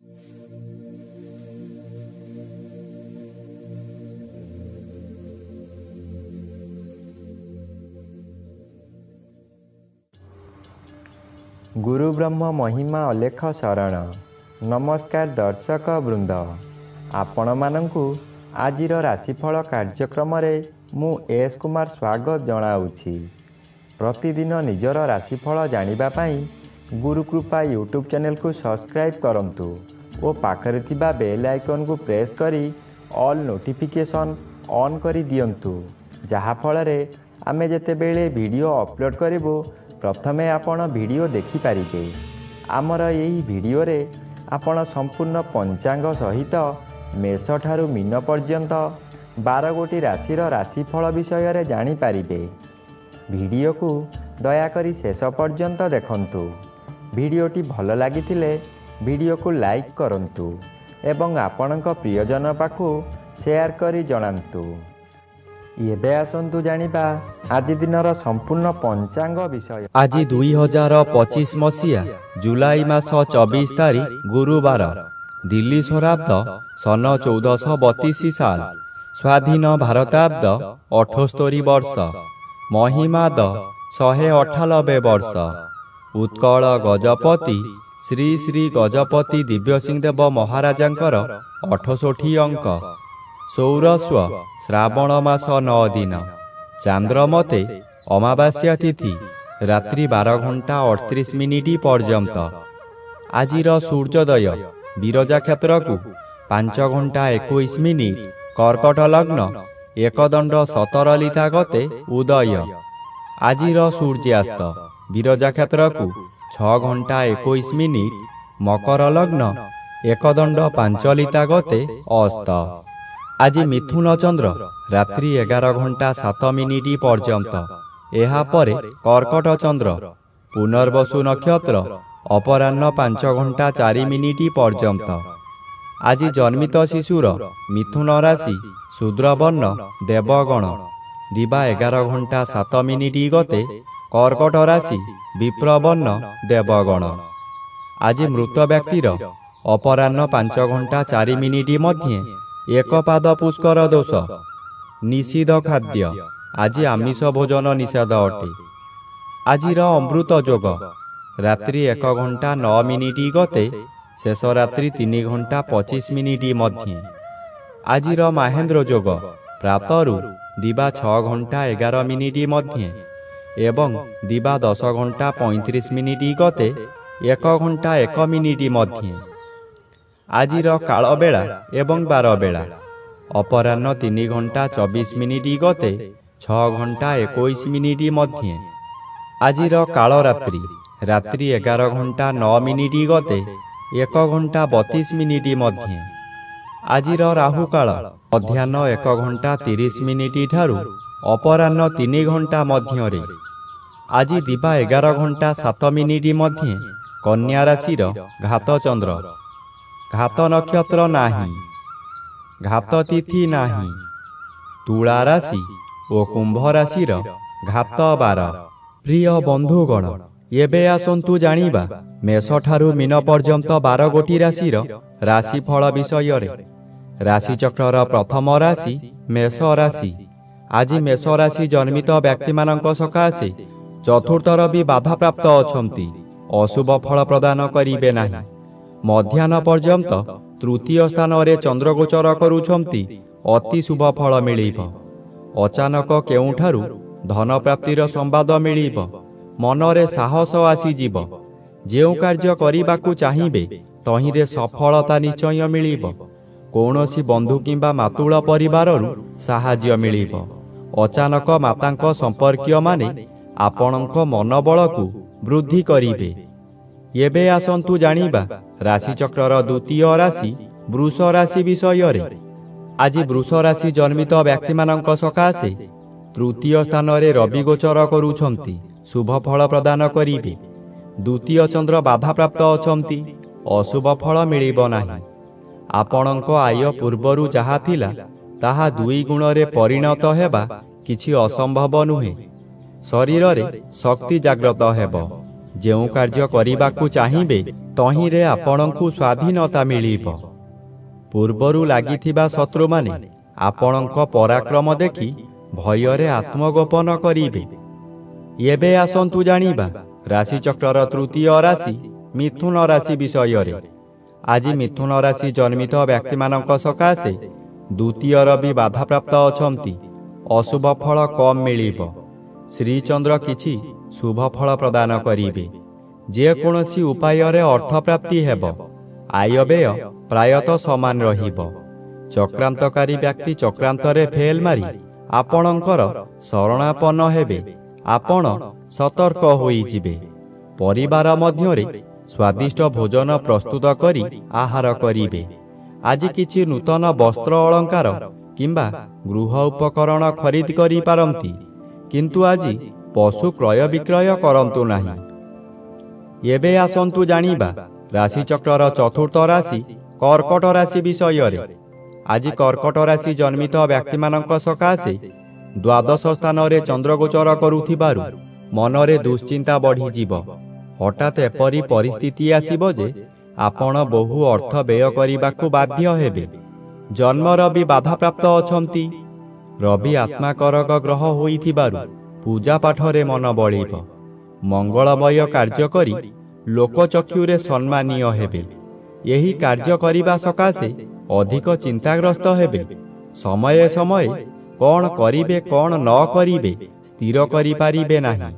गुरु ब्रह्म महिमा अलेख शरण। नमस्कार दर्शक वृंद, आपण मानंकु आजिर राशिफल कार्यक्रम रे मु एस कुमार स्वागत जनाऊछि। प्रतिदिन निजर राशिफल जानिबा पई गुरुकृपा यूट्यूब चैनल को सब्सक्राइब करंतु और पाखरे थिबा बेल आइकन को प्रेस करी ऑल नोटिफिकेशन ऑन करी दियंतु, जहा फल रे आमे जेते बेले वीडियो अपलोड करिवो प्रथमे आपण वीडियो देखि पारिबे। आमर यही वीडियो रे आपण संपूर्ण पंचांग सहित मेष ठारू मीन पर्यंत 12 गोटी राशिर राशिफल विषय रे जानि पारिबे। वीडियो को दयाकरी शेष पर्यंत देखंतु। वीडियोटी भल लागिथिले वीडियो को लाइक करंतु एवं आपणक प्रियजन पाखु शेयर करी जणांतु। एबे आसंतु जानिबा आज दिनर संपूर्ण पंचांग विषय। आज 2025 मसीहा जुलाई मास 24 तारीख गुरुवार, दिल्ली स्वराब्द सन 1432 साल, स्वाधीन भारताब्द 78 वर्ष, महिमाद 198 वर्ष। उत्कल गजपति श्री श्री गजपति दिव्यसिंहदेव महाराजांकर 68 अंक। सौरस्व श्रावण मास 9 दिन। चांद्रमते अमावास्या तिथि रात्रि 12 घंटा 38 मिनिट पर्यंत। आजिर सूर्योदय विरजा क्षेत्र को 5 घंटा 21 मिनिट, कर्कट लग्न एकदंड 17 लिता गते उदय। आजिर सूर्यास्त विरजा क्षेत्र को 6 घंटा 21 मिनिट, मकर लग्न एकदंड 5 लिता गते अस्त। आज मिथुन चंद्र रात्रि 11 घंटा 7 मिनिट पर्यंत। एहा परे कर्कट चंद्र पुनर्वसु नक्षत्र अपराह्न 5 घंटा 4 मिनिट पर्यंत। आज जन्मित शिशुर मिथुन राशि शूद्रवर्ण देवगण, दिवा 11 घंटा 7 मिनिट गते कर्कट राशि विप्रवर्ण देवगण। आज मृत व्यक्तिर अपराह्न 5 घंटा 4 मिनिट मध्ये एक पाद पुष्कर दोष। निषिद्ध खाद्य आज आमिष भोजन निषेध अटे। आजिर अमृत जोग रात्रि 1 घंटा 9 मिनिट गते शेष रात्रि 3 घंटा 25 मिनिट मध्ये। आजिर महेंद्र जोग प्रातरु दिवा 6 घंटा 11 मिनिट मध्ये एवं दिवा 10 घंटा 35 मिनिट गते 1 घंटा 1 मिनिट मध्ये। आजिर काल बेला एवं 12 बेला अपराह्न 3 घंटा 24 मिनिट गते 6 घंटा 21 मिनिट मध्ये। आजिर काल रात्रि रात्रि 11 घंटा 9 मिनिट गते 1 घंटा 32 मिनिट मध्ये। आजिर राहु काल मध्याह्न 1 घंटा 30 मिनिट ठारू अपराह्न 3 घंटा मध्यरे। आज दिवा 11 घंटा 7 मिनिट मध्ये कन्या राशिर घात चंद्र। घात नक्षत्र नाही, घात तिथि नाही। तुला राशि और कुंभ राशिर घात 12। प्रिय बंधुगण, एबे आसंतु जानिबा मेष ठारू मीन पर्यंत 12 गोटी राशिर राशिफल विषय रे। राशि चक्रर प्रथम राशि मेष राशि। आज मेष राशि जन्मित व्यक्ति मानक सकाशे चतुर्थ रवि बाधा प्राप्त अछंती, अशुभ फल प्रदान करिबे नाही। मध्याह्न पर्यंत तृतीय स्थान रे चंद्र गोचर करुछंती, अति शुभ फल मिलिब। अचानक केउठारू धन प्राप्तिर संवाद मिलिब। मनरे साहस आसीजिब। जेउ कार्य करिबाकू चाहिबे तहिरे सफलता निश्चय मिलिब। कौनसी बंधु किंबा मातुल परिवाररु साहाय्य मिलिब। अचानक मातांक संपर्कीय माने आपणक मनोबल को वृद्धि करिबे। एबे आसंतु जानिबा राशि चक्रर द्वितीय राशि वृष राशि विषय रे। आज वृष राशि जन्मित व्यक्ति मानक सकाशे तृतीय स्थान रे रवि गोचर करुछंती, शुभ फल प्रदान करिबे। द्वितीय चंद्र बाधा प्राप्त अछंती, अशुभ फल मिलिब नाही। आपणक आय पूर्वरु जहा थिला ताहा 2 गुण रे परिणत हेबा किछि असंभव नुहे। शरीर रे शक्ति जाग्रत हेब। ଯେଉଁ କାର୍ଯ୍ୟ କରିବାକୁ ଚାହିଁବେ ତହିଁରେ ଆପଣଙ୍କୁ ସ୍ୱାଧୀନତା ମିଳିବ। ପୂର୍ବରୁ ଲାଗିଥିବା ଶତ୍ରୁମାନେ ଆପଣଙ୍କ ପରାକ୍ରମ ଦେଖି ଭୟରେ ଆତ୍ମଗୋପନ କରିବେ। ଏବେ ଆସନ୍ତୁ ଜାଣିବା ରାଶିଚକ୍ରର ତୃତୀୟ ରାଶି ମିଥୁନ ରାଶି ବିଷୟରେ। ଆଜି ମିଥୁନ ରାଶି ଜନ୍ମିତ ବ୍ୟକ୍ତିମାନଙ୍କ ସକାଶେ ଦ୍ୱିତୀୟ ରବି ବାଧାପ୍ରାପ୍ତ ଅଛନ୍ତି। ଅଶୁଭ ଫଳ କମ୍ ମିଳିବ। ଶ୍ରୀଚନ୍ଦ୍ର କିଛି ଶୁଭ ଫଳ ପ୍ରଦାନ କରିବେ। ଯେକୌଣସି ଉପାୟରେ ଅର୍ଥପ୍ରାପ୍ତି ହେବ। ଆୟବ୍ୟୟ ପ୍ରାୟତଃ ସମାନ ରହିବ। ଚକ୍ରାନ୍ତକାରୀ ବ୍ୟକ୍ତି ଚକ୍ରାନ୍ତରେ ଫେଲ୍ ମାରି ଆପଣଙ୍କର ଶରଣାପନ୍ନ ହେବେ। ଆପଣ ସତର୍କ ହୋଇଯିବେ। ପରିବାର ମଧ୍ୟରେ ସ୍ୱାଦିଷ୍ଟ ଭୋଜନ ପ୍ରସ୍ତୁତ କରି ଆହାର କରିବେ। ଆଜି କିଛି ନୂତନ ବସ୍ତ୍ର ଅଳଙ୍କାର କିମ୍ବା ଗୃହ ଉପକରଣ ଖରିଦ କରିପାରନ୍ତି, କିନ୍ତୁ ଆଜି ପଶୁ କ୍ରୟ ବିକ୍ରୟ କରନ୍ତୁ ନାହିଁ। ଏବେ ଆସନ୍ତୁ ଜାଣିବା ରାଶିଚକ୍ରର ଚତୁର୍ଥ ରାଶି କର୍କଟ ରାଶି ବିଷୟରେ। ଆଜି କର୍କଟ ରାଶି ଜନ୍ମିତ ବ୍ୟକ୍ତିମାନଙ୍କ ସକାଶେ ଦ୍ୱାଦଶ ସ୍ଥାନରେ ଚନ୍ଦ୍ରଗୋଚର କରୁଥିବାରୁ ମନରେ ଦୁଶ୍ଚିନ୍ତା ବଢ଼ିଯିବ। ହଠାତ୍ ଏପରି ପରିସ୍ଥିତି ଆସିବ ଯେ ଆପଣ ବହୁ ଅର୍ଥ ବ୍ୟୟ କରିବାକୁ ବାଧ୍ୟ ହେବେ। ଜନ୍ମ ରବି ବାଧାପ୍ରାପ୍ତ ଅଛନ୍ତି। ରବି ଆତ୍ମାକରକ ଗ୍ରହ ହୋଇଥିବାରୁ ପୂଜାପାଠରେ ମନ ବଳିବ। ମଙ୍ଗଳମୟ କାର୍ଯ୍ୟ କରି ଲୋକଚକ୍ଷୁରେ ସମ୍ମାନୀୟ ହେବେ। ଏହି କାର୍ଯ୍ୟ କରିବା ସକାଶେ ଅଧିକ ଚିନ୍ତାଗ୍ରସ୍ତ ହେବେ। ସମୟେ ସମୟେ କ'ଣ କରିବେ କ'ଣ ନ କରିବେ ସ୍ଥିର କରିପାରିବେ ନାହିଁ।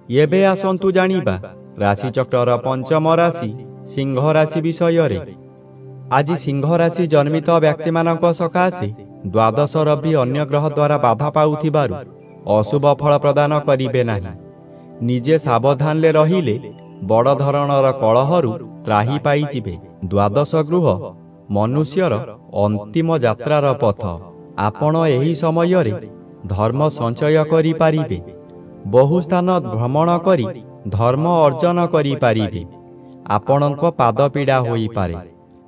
ଏବେ ଆସନ୍ତୁ ଜାଣିବା ରାଶିଚକ୍ରର ପଞ୍ଚମ ରାଶି ସିଂହ ରାଶି ବିଷୟରେ। ଆଜି ସିଂହ ରାଶି ଜନ୍ମିତ ବ୍ୟକ୍ତିମାନଙ୍କ ସକାଶେ ଦ୍ୱାଦଶ ରବି ଅନ୍ୟ ଗ୍ରହ ଦ୍ୱାରା ବାଧା ପାଉଥିବାରୁ ଅଶୁଭ ଫଳ ପ୍ରଦାନ କରିବେ ନାହିଁ। ନିଜେ ସାବଧାନରେ ରହିଲେ ବଡ଼ ଧରଣର କଳହରୁ ତ୍ରାହି ପାଇଯିବେ। ଦ୍ୱାଦଶ ଗୃହ ମନୁଷ୍ୟର ଅନ୍ତିମ ଯାତ୍ରାର ପଥ। ଆପଣ ଏହି ସମୟରେ ଧର୍ମ ସଞ୍ଚୟ କରିପାରିବେ। ବହୁ ସ୍ଥାନ ଭ୍ରମଣ କରି ଧର୍ମ ଅର୍ଜନ କରିପାରିବେ। ଆପଣଙ୍କ ପାଦ ପୀଡ଼ା ହୋଇପାରେ,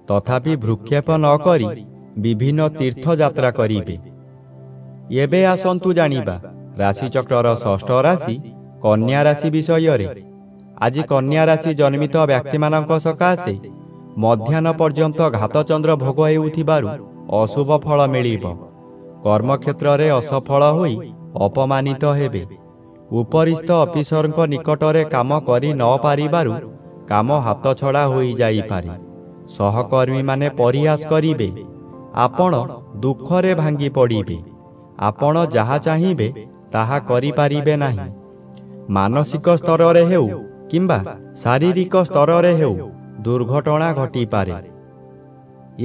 ତଥାପି ଭ୍ରୂକ୍ଷେପ ନ କରି ବିଭିନ୍ନ ତୀର୍ଥଯାତ୍ରା କରିବେ। ଏବେ ଆସନ୍ତୁ ଜାଣିବା ରାଶିଚକ୍ରର ଷଷ୍ଠ ରାଶି କନ୍ୟା ରାଶି ବିଷୟରେ। ଆଜି କନ୍ୟା ରାଶି ଜନ୍ମିତ ବ୍ୟକ୍ତିମାନଙ୍କ ସକାଶେ ମଧ୍ୟାହ୍ନ ପର୍ଯ୍ୟନ୍ତ ଘାତଚନ୍ଦ୍ର ଭୋଗ ହେଉଥିବାରୁ ଅଶୁଭ ଫଳ ମିଳିବ। କର୍ମକ୍ଷେତ୍ରରେ ଅସଫଳ ହୋଇ ଅପମାନିତ ହେବେ। ଉପରିସ୍ଥ ଅଫିସରଙ୍କ ନିକଟରେ କାମ କରି ନ ପାରିବାରୁ କାମ ହାତଛଡ଼ା ହୋଇଯାଇପାରେ। ସହକର୍ମୀମାନେ ପରିହାସ କରିବେ। ଆପଣ ଦୁଃଖରେ ଭାଙ୍ଗି ପଡ଼ିବେ। ଆପଣ ଯାହା ଚାହିଁବେ ତାହା କରିପାରିବେ ନାହିଁ। ମାନସିକ ସ୍ତରରେ ହେଉ କିମ୍ବା ଶାରୀରିକ ସ୍ତରରେ ହେଉ ଦୁର୍ଘଟଣା ଘଟିପାରେ।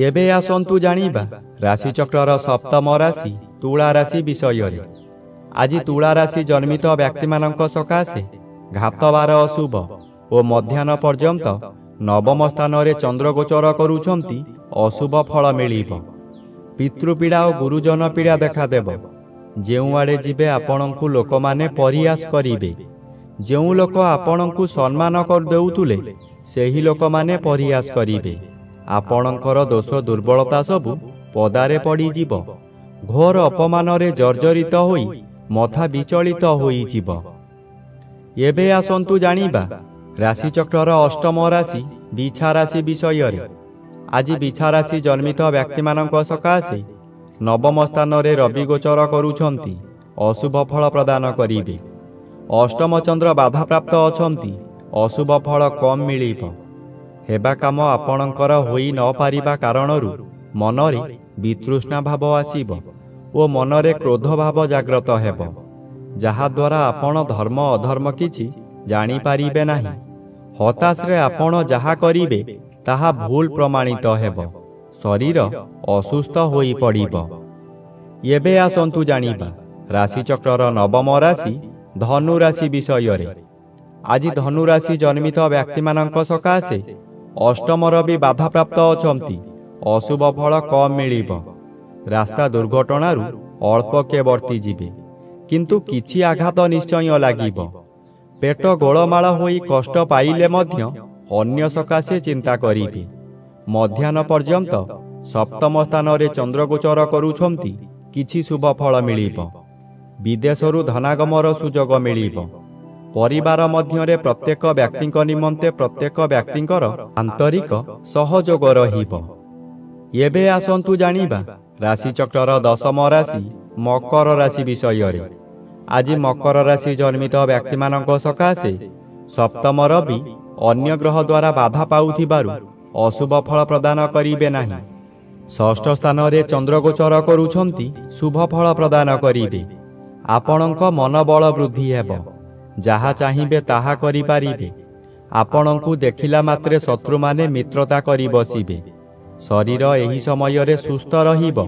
ଏବେ ଆସନ୍ତୁ ଜାଣିବା ରାଶିଚକ୍ରର ସପ୍ତମ ରାଶି ତୁଳା ରାଶି ବିଷୟରେ। ଆଜି ତୁଳା ରାଶି ଜନ୍ମିତ ବ୍ୟକ୍ତିମାନଙ୍କ ସକାଶେ ଘାତବାର ଅଶୁଭ ଓ ମଧ୍ୟାହ୍ନ ପର୍ଯ୍ୟନ୍ତ ନବମ ସ୍ଥାନରେ ଚନ୍ଦ୍ରଗୋଚର କରୁଛନ୍ତି। ଅଶୁଭ ଫଳ ମିଳିବ। ପିତୃପୀଡ଼ା ଓ ଗୁରୁଜନ ପୀଡ଼ା ଦେଖାଦେବ। ଯେଉଁଆଡ଼େ ଯିବେ ଆପଣଙ୍କୁ ଲୋକମାନେ ପରିହାସ କରିବେ। ଯେଉଁ ଲୋକ ଆପଣଙ୍କୁ ସମ୍ମାନ କରିଦେଉଥିଲେ ସେହି ଲୋକମାନେ ପରିହାସ କରିବେ। ଆପଣଙ୍କର ଦୋଷ ଦୁର୍ବଳତା ସବୁ ପଦାରେ ପଡ଼ିଯିବ। ଘୋର ଅପମାନରେ ଜର୍ଜରିତ ହୋଇ ମଥା ବିଚଳିତ ହୋଇଯିବ। ଏବେ ଆସନ୍ତୁ ଜାଣିବା ରାଶିଚକ୍ରର ଅଷ୍ଟମ ରାଶି ବିଛା ରାଶି ବିଷୟରେ। ଆଜି ବିଛା ରାଶି ଜନ୍ମିତ ବ୍ୟକ୍ତିମାନଙ୍କ ସକାଶେ ନବମ ସ୍ଥାନରେ ରବି ଗୋଚର କରୁଛନ୍ତି। ଅଶୁଭ ଫଳ ପ୍ରଦାନ କରିବେ। ଅଷ୍ଟମ ଚନ୍ଦ୍ର ବାଧାପ୍ରାପ୍ତ ଅଛନ୍ତି। ଅଶୁଭ ଫଳ କମ୍ ମିଳିବ। ହେବା କାମ ଆପଣଙ୍କର ହୋଇ ନ ପାରିବା କାରଣରୁ ମନରେ ବିତୃଷ୍ଣା ଭାବ ଆସିବ ଓ ମନରେ କ୍ରୋଧ ଭାବ ଜାଗ୍ରତ ହେବ, ଯାହାଦ୍ୱାରା ଆପଣ ଧର୍ମ ଅଧର୍ମ କିଛି ଜାଣିପାରିବେ ନାହିଁ। ହତାଶରେ ଆପଣ ଯାହା କରିବେ ତାହା ଭୁଲ ପ୍ରମାଣିତ ହେବ। ଶରୀର ଅସୁସ୍ଥ ହୋଇପଡ଼ିବ। ଏବେ ଆସନ୍ତୁ ଜାଣିବା ରାଶିଚକ୍ରର ନବମ ରାଶି ଧନୁ ରାଶି ବିଷୟରେ। ଆଜି ଧନୁ ରାଶି ଜନ୍ମିତ ବ୍ୟକ୍ତିମାନଙ୍କ ସକାଶେ ଅଷ୍ଟମ ରବି ବାଧାପ୍ରାପ୍ତ ଅଛନ୍ତି। ଅଶୁଭ ଫଳ କମ୍ ମିଳିବ। ରାସ୍ତା ଦୁର୍ଘଟଣାରୁ ଅଳ୍ପକେ ବର୍ତ୍ତିଯିବେ, କିନ୍ତୁ କିଛି ଆଘାତ ନିଶ୍ଚୟ ଲାଗିବ। ପେଟ ଗୋଳମାଳ ହୋଇ କଷ୍ଟ ପାଇଲେ ମଧ୍ୟ ଅନ୍ୟ ସକାଶେ ଚିନ୍ତା କରିବେ। ମଧ୍ୟାହ୍ନ ପର୍ଯ୍ୟନ୍ତ ସପ୍ତମ ସ୍ଥାନରେ ଚନ୍ଦ୍ରଗୋଚର କରୁଛନ୍ତି। କିଛି ଶୁଭ ଫଳ ମିଳିବ। ବିଦେଶରୁ ଧନାଗମର ସୁଯୋଗ ମିଳିବ। ପରିବାର ମଧ୍ୟରେ ପ୍ରତ୍ୟେକ ବ୍ୟକ୍ତିଙ୍କ ନିମନ୍ତେ ପ୍ରତ୍ୟେକ ବ୍ୟକ୍ତିଙ୍କର ଆନ୍ତରିକ ସହଯୋଗ ରହିବ। ଏବେ ଆସନ୍ତୁ ଜାଣିବା ରାଶିଚକ୍ରର ଦଶମ ରାଶି ମକର ରାଶି ବିଷୟରେ। ଆଜି ମକର ରାଶି ଜନ୍ମିତ ବ୍ୟକ୍ତିମାନଙ୍କ ସକାଶେ ସପ୍ତମ ରବି ଅନ୍ୟ ଗ୍ରହ ଦ୍ୱାରା ବାଧା ପାଉଥିବାରୁ ଅଶୁଭ ଫଳ ପ୍ରଦାନ କରିବେ ନାହିଁ। ଷଷ୍ଠ ସ୍ଥାନରେ ଚନ୍ଦ୍ରଗୋଚର କରୁଛନ୍ତି, ଶୁଭ ଫଳ ପ୍ରଦାନ କରିବେ। ଆପଣଙ୍କ ମନୋବଳ ବୃଦ୍ଧି ହେବ, ଯାହା ଚାହିଁବେ ତାହା କରିପାରିବେ। ଆପଣଙ୍କୁ ଦେଖିଲା ମାତ୍ରେ ଶତ୍ରୁମାନେ ମିତ୍ରତା କରି ବସିବେ। ଶରୀର ଏହି ସମୟରେ ସୁସ୍ଥ ରହିବ।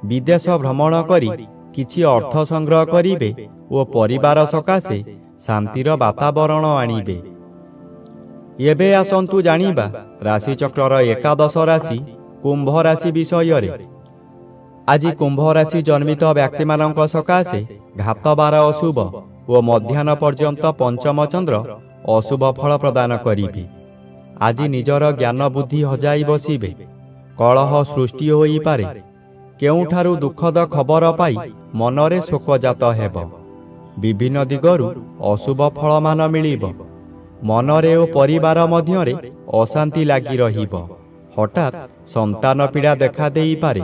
ବିଦେଶ ଭ୍ରମଣ କରି କିଛି ଅର୍ଥ ସଂଗ୍ରହ କରିବେ ଓ ପରିବାର ସକାଶେ ଶାନ୍ତିର ବାତାବରଣ ଆଣିବେ। ଏବେ ଆସନ୍ତୁ ଜାଣିବା ରାଶିଚକ୍ରର ଏକାଦଶ ରାଶି କୁମ୍ଭ ରାଶି ବିଷୟରେ। ଆଜି କୁମ୍ଭ ରାଶି ଜନ୍ମିତ ବ୍ୟକ୍ତିମାନଙ୍କ ସକାଶେ ଘାତବାର ଅଶୁଭ ଓ ମଧ୍ୟାହ୍ନ ପର୍ଯ୍ୟନ୍ତ ପଞ୍ଚମ ଚନ୍ଦ୍ର ଅଶୁଭ ଫଳ ପ୍ରଦାନ କରିବେ। ଆଜି ନିଜର ଜ୍ଞାନ ବୁଦ୍ଧି ହଜାଇ ବସିବେ। କଳହ ସୃଷ୍ଟି ହୋଇପାରେ। କେଉଁଠାରୁ ଦୁଃଖଦ ଖବର ପାଇ ମନରେ ଶୋକଜାତ ହେବ। ବିଭିନ୍ନ ଦିଗରୁ ଅଶୁଭ ଫଳମାନ ମିଳିବ। ମନରେ ଓ ପରିବାର ମଧ୍ୟରେ ଅଶାନ୍ତି ଲାଗି ରହିବ। ହଠାତ୍ ସନ୍ତାନ ପୀଡ଼ା ଦେଖା ଦେଇପାରେ,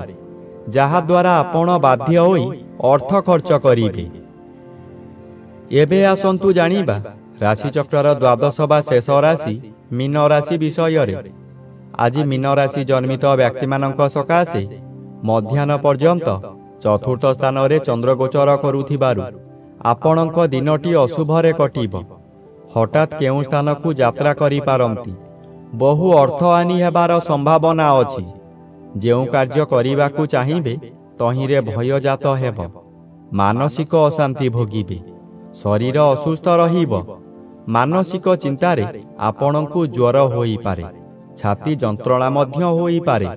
ଯାହାଦ୍ୱାରା ଆପଣ ବାଧ୍ୟ ହୋଇ ଅର୍ଥ ଖର୍ଚ୍ଚ କରିବେ। ଏବେ ଆସନ୍ତୁ ଜାଣିବା ରାଶିଚକ୍ରର ଦ୍ୱାଦଶ ବା ଶେଷ ରାଶି ମୀନ ରାଶି ବିଷୟରେ। ଆଜି ମୀନ ରାଶି ଜନ୍ମିତ ବ୍ୟକ୍ତିମାନଙ୍କ ସକାଶେ ମଧ୍ୟାହ୍ନ ପର୍ଯ୍ୟନ୍ତ ଚତୁର୍ଥ ସ୍ଥାନରେ ଚନ୍ଦ୍ରଗୋଚର କରୁଥିବାରୁ ଆପଣଙ୍କ ଦିନଟି ଅଶୁଭରେ କଟିବ। ହଠାତ୍ କେଉଁ ସ୍ଥାନକୁ ଯାତ୍ରା କରିପାରନ୍ତି। ବହୁ ଅର୍ଥ ହାନି ହେବାର ସମ୍ଭାବନା ଅଛି। ଯେଉଁ କାର୍ଯ୍ୟ କରିବାକୁ ଚାହିଁବେ ତହିଁରେ ଭୟଜାତ ହେବ। ମାନସିକ ଅଶାନ୍ତି ଭୋଗିବେ। ଶରୀର ଅସୁସ୍ଥ ରହିବ। ମାନସିକ ଚିନ୍ତାରେ ଆପଣଙ୍କୁ ଜ୍ୱର ହୋଇପାରେ। ଛାତି ଯନ୍ତ୍ରଣା ମଧ୍ୟ ହୋଇପାରେ।